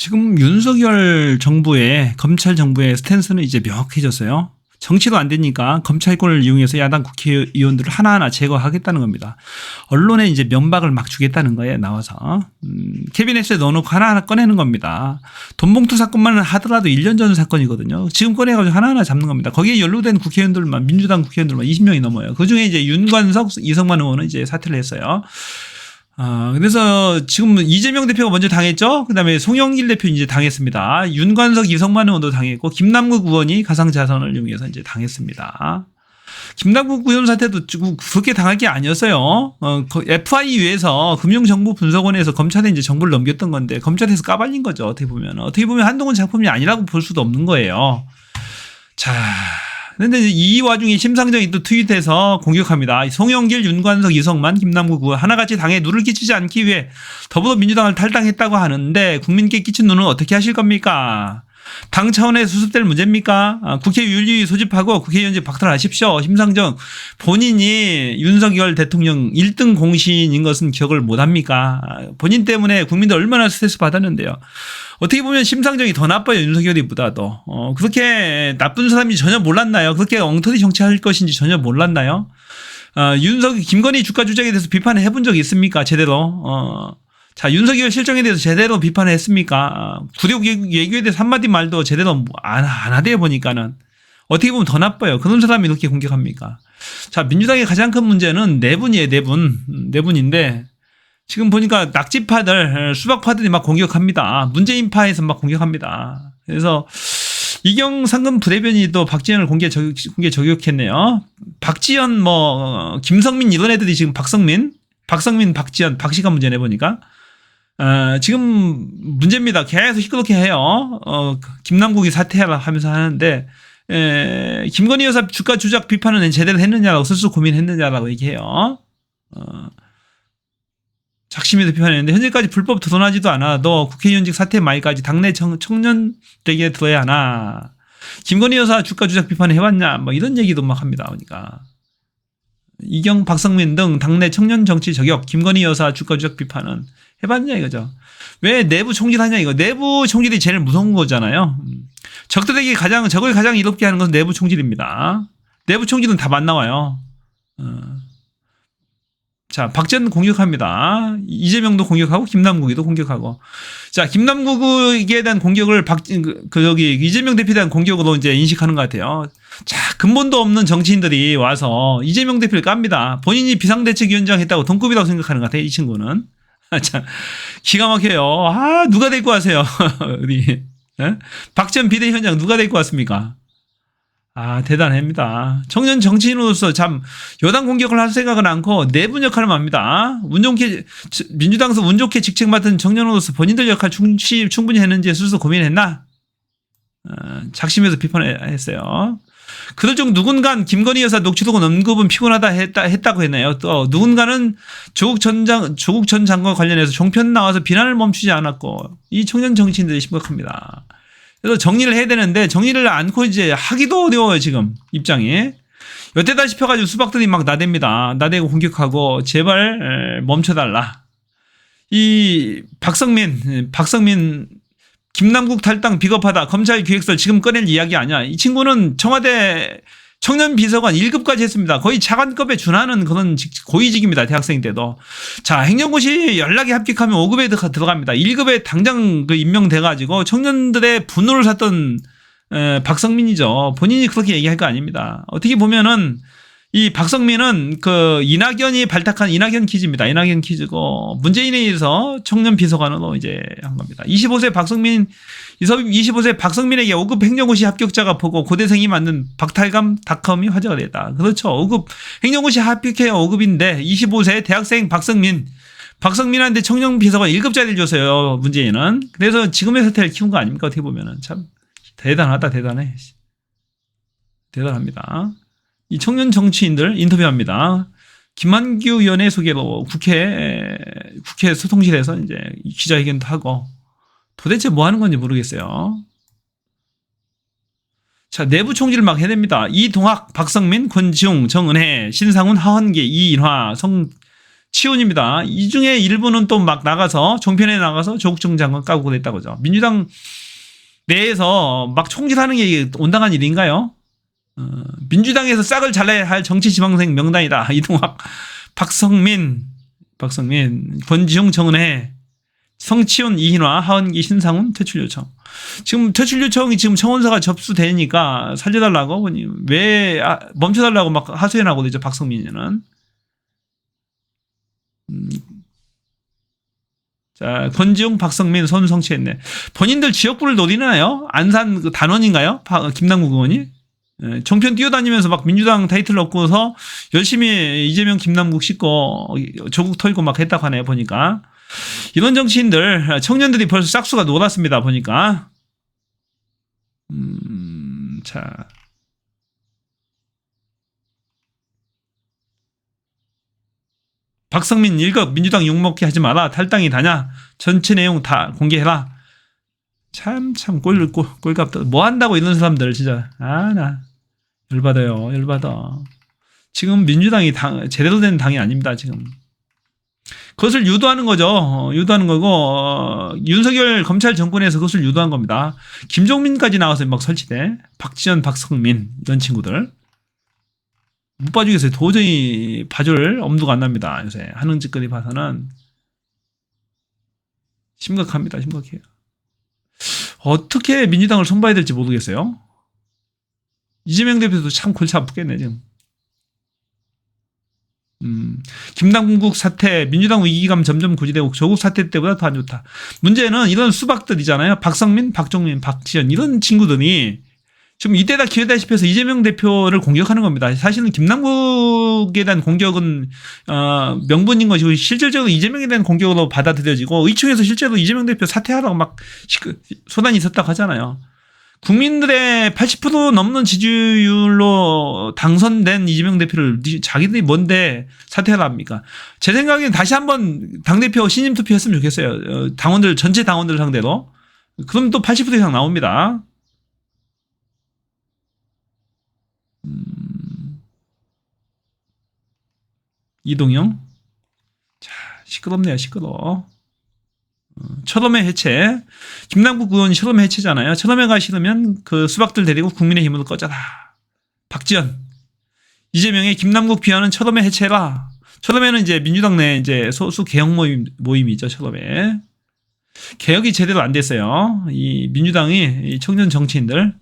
지금 윤석열 정부의 검찰 정부의 스탠스는 이제 명확해졌어요. 정치도 안 되니까 검찰권을 이용해서 야당 국회의원들을 하나하나 제거하겠다는 겁니다. 언론에 이제 면박을 막 주겠다는 거예요. 나와서. 캐비넷에 넣어놓고 하나하나 꺼내는 겁니다. 돈봉투 사건만 하더라도 1년 전 사건이거든요. 지금 꺼내가지고 하나하나 잡는 겁니다. 거기에 연루된 국회의원들만, 민주당 국회의원들만 20명이 넘어요. 그중에 이제 윤관석, 이성만 의원은 이제 사퇴를 했어요. 그래서 지금 이재명 대표가 먼저 당했죠. 그 다음에 송영길 대표 이제 당했습니다. 윤관석, 이성만 의원도 당했고, 김남국 의원이 가상자산을 이용해서 이제 당했습니다. 김남국 의원 사태도 그렇게 당할 게 아니었어요. FIU에서 금융정보분석원에서 검찰에 이제 정보를 넘겼던 건데, 검찰에서 까발린 거죠. 어떻게 보면 한동훈 작품이 아니라고 볼 수도 없는 거예요. 자. 근데 이 와중에 심상정이 또 트윗해서 공격합니다. 송영길, 윤관석, 이성만, 김남국 의원 하나같이 당에 누를 끼치지 않기 위해 더불어민주당을 탈당했다고 하는데 국민께 끼친 눈은 어떻게 하실 겁니까? 당 차원에서 수습될 문제입니까? 국회 윤리 소집하고 국회의원직 박탈하십시오. 심상정 본인이 윤석열 대통령 1등 공신인 것은 기억을 못합니까? 본인 때문에 국민들 얼마나 스트레스 받았는데요. 어떻게 보면 심상정이 더 나빠요. 윤석열이보다도. 그렇게 나쁜 사람이 전혀 몰랐나요? 그렇게 엉터리 정치할 것인지 전혀 몰랐나요? 김건희 주가 조작에 대해서 비판을 해본 적이 있습니까? 제대로. 자, 윤석열 실정에 대해서 제대로 비판을 했습니까? 구력 외교에 대해서 한마디 말도 제대로 안 하대요, 보니까는. 어떻게 보면 더 나빠요. 그런 사람이 이렇게 공격합니까? 자, 민주당의 가장 큰 문제는 내분이에요, 내분. 내분인데, 지금 보니까 낙지파들, 수박파들이 막 공격합니다. 문재인파에서 막 공격합니다. 그래서 이경 상금 부대변인이 또 박지원을 공개 저격했네요. 박지원, 김성민 이런 애들이 지금 박성민, 박지원, 박씨가 문제네 보니까. 지금 문제입니다. 계속 시끄럽게 해요. 김남국이 사퇴하라 하면서 하는데, 김건희 여사 주가 조작 비판은 제대로 했느냐라고 스스로 고민했느냐라고 얘기해요. 작심해서 비판했는데, 현재까지 불법 드러나지도 않아도 국회의원직 사퇴 말까지 당내 청년들에게 들어야 하나. 김건희 여사 주가 조작 비판을 해왔냐, 이런 얘기도 막 합니다. 그러니까. 이경, 박성민 등 당내 청년 정치 저격, 김건희 여사 주가 조작 비판은 해봤냐 이거죠. 왜 내부 총질하냐 이거. 내부 총질이 제일 무서운 거잖아요. 적을 가장 이롭게 하는 것은 내부 총질입니다. 내부 총질은 다 안 나와요. 자, 박지원 공격합니다. 이재명도 공격하고 김남국이도 공격하고. 자, 김남국에 대한 공격을 이재명 대표에 대한 공격으로 이제 인식하는 것 같아요. 자, 근본도 없는 정치인들이 와서 이재명 대표를 깝니다. 본인이 비상대책위원장 했다고 동급이라고 생각하는 것 같아요, 이 친구는. 참, 기가 막혀요. 누가 데리고 왔어요? 우리, 박지원 비대위원장 누가 데리고 왔습니까? 대단합니다. 청년 정치인으로서 참 여당 공격을 할 생각은 않고 내분 역할을 합니다. 민주당에서 운 좋게 직책 맡은 청년으로서 본인들 역할 충분히 했는지 스스로 고민했나? 작심해서 비판했어요. 그들 중 누군가 김건희 여사 녹취록은 언급은 피곤하다 했다고 했나요? 또 누군가는 조국 전 장관과 관련해서 종편 나와서 비난을 멈추지 않았고, 이 청년 정치인들이 심각합니다. 그래서 정리를 해야 되는데 정리를 않고 이제 하기도 어려워요. 지금 입장이 여태다 싶어가지고 수박들이 막 나대고 공격하고 제발 멈춰달라. 이 박성민 김남국 탈당 비겁하다. 검찰 기획서 지금 꺼낼 이야기 아니야. 이 친구는 청와대 청년비서관 1급까지 했습니다. 거의 차관급에 준하는 그런 고위직입니다. 대학생 때도. 자, 행정고시 연락이 합격하면 5급에 들어갑니다. 1급에 당장 임명돼가지고 청년들의 분노를 샀던 박성민이죠. 본인이 그렇게 얘기할 거 아닙니다. 어떻게 보면은 이 박성민은 이낙연이 발탁한 이낙연 퀴즈입니다. 이낙연 퀴즈고 문재인에 의해서 청년 비서관으로 이제 한 겁니다. 25세 박성민에게 5급 행정고시 합격자가 보고 고대생이 만든 박탈감닷컴이 화제가 됐다. 그렇죠. 5급 행정고시 합격해야 5급인데 25세 대학생 박성민한테 청년 비서관 1급짜리를 줬어요. 문재인은. 그래서 지금의 사태를 키운 거 아닙니까? 어떻게 보면은 참 대단합니다. 이 청년 정치인들 인터뷰합니다. 김만규 의원의 소개로 국회 소통실에서 이제 기자회견도 하고 도대체 뭐 하는 건지 모르겠어요. 자, 내부 총질을 막 해냅니다. 이동학, 박성민, 권지웅, 정은혜, 신상훈, 하헌기, 이인화, 치훈입니다. 이 중에 일부는 또 막 나가서 종편에 나가서 조국 전 장관 까고 그랬다고 그러죠. 민주당 내에서 막 총질하는 게 온당한 일인가요? 민주당에서 싹을 잘라야 할 정치 지망생 명단이다. 이동학, 박성민, 권지웅, 정은혜, 성치훈, 이hin화, 하은기, 신상훈 퇴출 요청. 지금 퇴출 요청이 지금 청원서가 접수되니까 살려달라고 왜 멈춰달라고 막 하소연하고 그러죠. 박성민이는. 자, 권지웅, 박성민, 손 성취했네. 본인들 지역구를 노리나요? 안산 그 단원인가요? 김남국 의원이? 종편 뛰어다니면서 막 민주당 타이틀 얻고서 열심히 이재명, 김남국 씻고 조국 털고 막 했다고 하네요. 보니까. 이런 정치인들, 청년들이 벌써 싹수가 놀았습니다. 보니까. 자. 박성민 일급 민주당 욕먹게 하지 마라. 탈당이 다냐. 전체 내용 다 공개해라. 참 꼴값다. 뭐 한다고 이런 사람들 진짜. 나 열받아요. 열받아. 지금 민주당이 제대로 된 당이 아닙니다. 지금. 그것을 유도하는 거죠. 유도하는 거고 윤석열 검찰 정권에서 그것을 유도한 겁니다. 김종민까지 나와서 막 설치돼. 박지원, 박성민 이런 친구들. 못 봐주겠어요. 도저히 봐줄 엄두가 안 납니다. 요새 하는 짓거리 봐서는 심각합니다. 심각해요. 어떻게 민주당을 손봐야 될지 모르겠어요. 이재명 대표도 참 골치 아프겠네 지금. 김남국 사태, 민주당 위기감 점점 고지되고 조국 사태 때보다 더 안 좋다. 문제는 이런 수박들이잖아요. 박성민, 박종민, 박지원 이런 친구들이 지금 이때다 기회다 싶어서 이재명 대표를 공격하는 겁니다. 사실은 김남국에 대한 공격은 명분인 것이고 실질적으로 이재명에 대한 공격으로 받아들여지고 의총에서 실제로 이재명 대표 사퇴하라고 막 소란이 있었다고 하잖아요. 국민들의 80% 넘는 지지율로 당선된 이재명 대표를 자기들이 뭔데 사퇴하라 합니까? 제 생각에는 다시 한번 당대표 신임 투표했으면 좋겠어요. 당원들 전체 당원들 상대로. 그럼 또 80% 이상 나옵니다. 이동영. 자, 시끄럽네요. 시끄러워. 철험회 해체. 김남국 의원이 철험회 해체잖아요. 철험회가 싫으면 그 수박들 데리고 국민의힘으로 꺼져라. 박지원. 이재명의 김남국 비하는 철험회 해체라. 철험회는 이제 민주당 내 이제 소수 개혁 모임이죠. 철험회. 개혁이 제대로 안 됐어요. 이 민주당이 이 청년 정치인들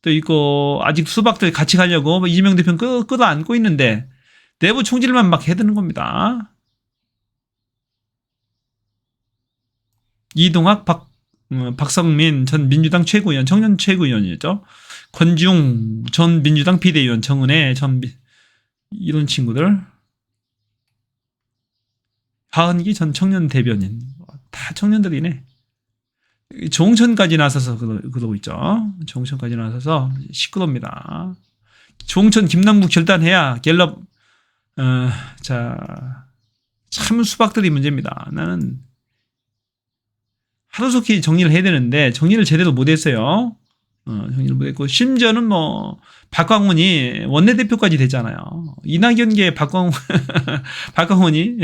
또 이거 아직 수박들 같이 가려고 이재명 대표는 끌어안고 있는데 내부 총질만 막 해드는 겁니다. 이동학, 박성민 전 민주당 최고위원, 청년 최고위원이었죠. 권지웅 전 민주당 비대위원, 정은혜 전 이런 친구들. 하은기 전 청년 대변인. 다 청년들이네. 조홍천까지 나서서 그러고 있죠. 조홍천까지 나서서 시끄럽니다. 조홍천, 김남국 결단해야 갤럽 자, 참 수박들이 문제입니다. 나는 하루속히 정리를 해야 되는데 정리를 제대로 못했어요. 정리를 못했고 심지어는 뭐 박광훈이 원내대표까지 됐잖아요. 이낙연계 박광훈이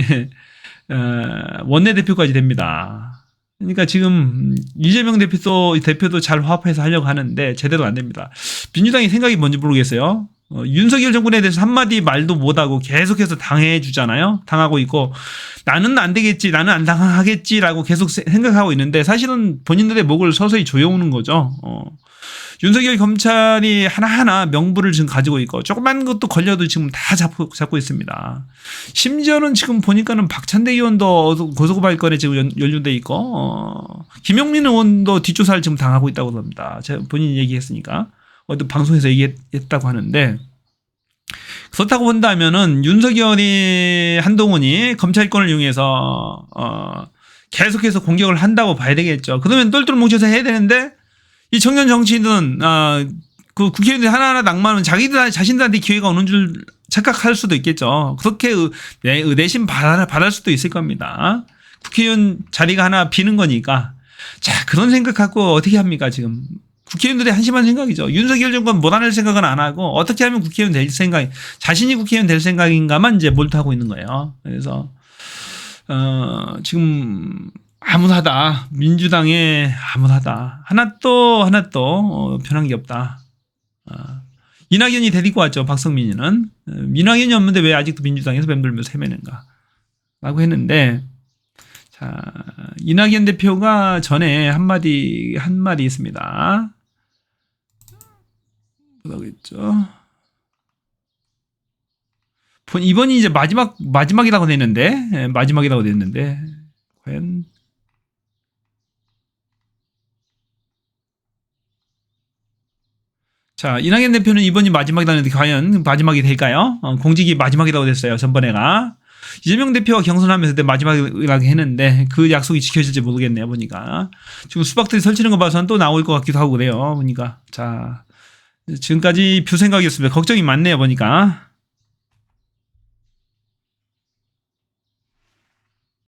원내대표까지 됩니다. 그러니까 지금 이재명 대표도 잘 화합해서 하려고 하는데 제대로 안 됩니다. 민주당이 생각이 뭔지 모르겠어요. 윤석열 정권에 대해서 한마디 말도 못하고 계속해서 당해주잖아요. 당하고 있고 나는 안 되겠지, 나는 안 당하겠지라고 계속 생각하고 있는데 사실은 본인들의 목을 서서히 조여오는 거죠. 윤석열 검찰이 하나하나 명부를 지금 가지고 있고 조그만 것도 걸려도 지금 다 잡고 있습니다. 심지어는 지금 보니까는 박찬대 의원도 고소고발건에 지금 연루돼 있고 김용민 의원도 뒷조사를 지금 당하고 있다고 합니다. 제가 본인이 얘기했으니까 어떤 방송에서 얘기했다고 하는데 그렇다고 본다면은 윤석열이 한동훈이 검찰권을 이용해서 계속해서 공격을 한다고 봐야 되겠죠. 그러면 똘똘 뭉쳐서 해야 되는데 이 청년 정치인들은 그 국회의원들이 하나하나 낭만은 자신들한테 기회가 오는 줄 착각할 수도 있겠죠. 그렇게 내심 바랄 수도 있을 겁니다. 국회의원 자리가 하나 비는 거니까. 자, 그런 생각하고 어떻게 합니까 지금. 국회의원들의 한심한 생각이죠. 윤석열 정권 못할 생각은 안 하고 어떻게 하면 국회의원 될 생각, 자신이 국회의원 될 생각인가만 이제 몰두하고 있는 거예요. 그래서 지금 암울하다. 민주당에 암울하다. 하나도 변한 게 없다. 이낙연이 데리고 왔죠. 박성민이는. 이낙연이 없는데 왜 아직도 민주당에서 맴돌면서 헤매는가 라고 했는데, 자, 이낙연 대표가 전에 한 말이 있습니다. 뭐라고 했죠? 이번이 이제 마지막이라고 됐는데, 과연. 자, 이낙연 대표는 이번이 마지막이라고 했는데, 과연 마지막이 될까요? 공직이 마지막이라고 됐어요. 전번에가. 이재명 대표가 경선하면서 그때 마지막이라고 했는데, 그 약속이 지켜질지 모르겠네요, 보니까. 지금 수박들이 설치는 거 봐서는 또 나올 것 같기도 하고 그래요, 보니까. 자, 지금까지 뷰 생각이었습니다. 걱정이 많네요, 보니까.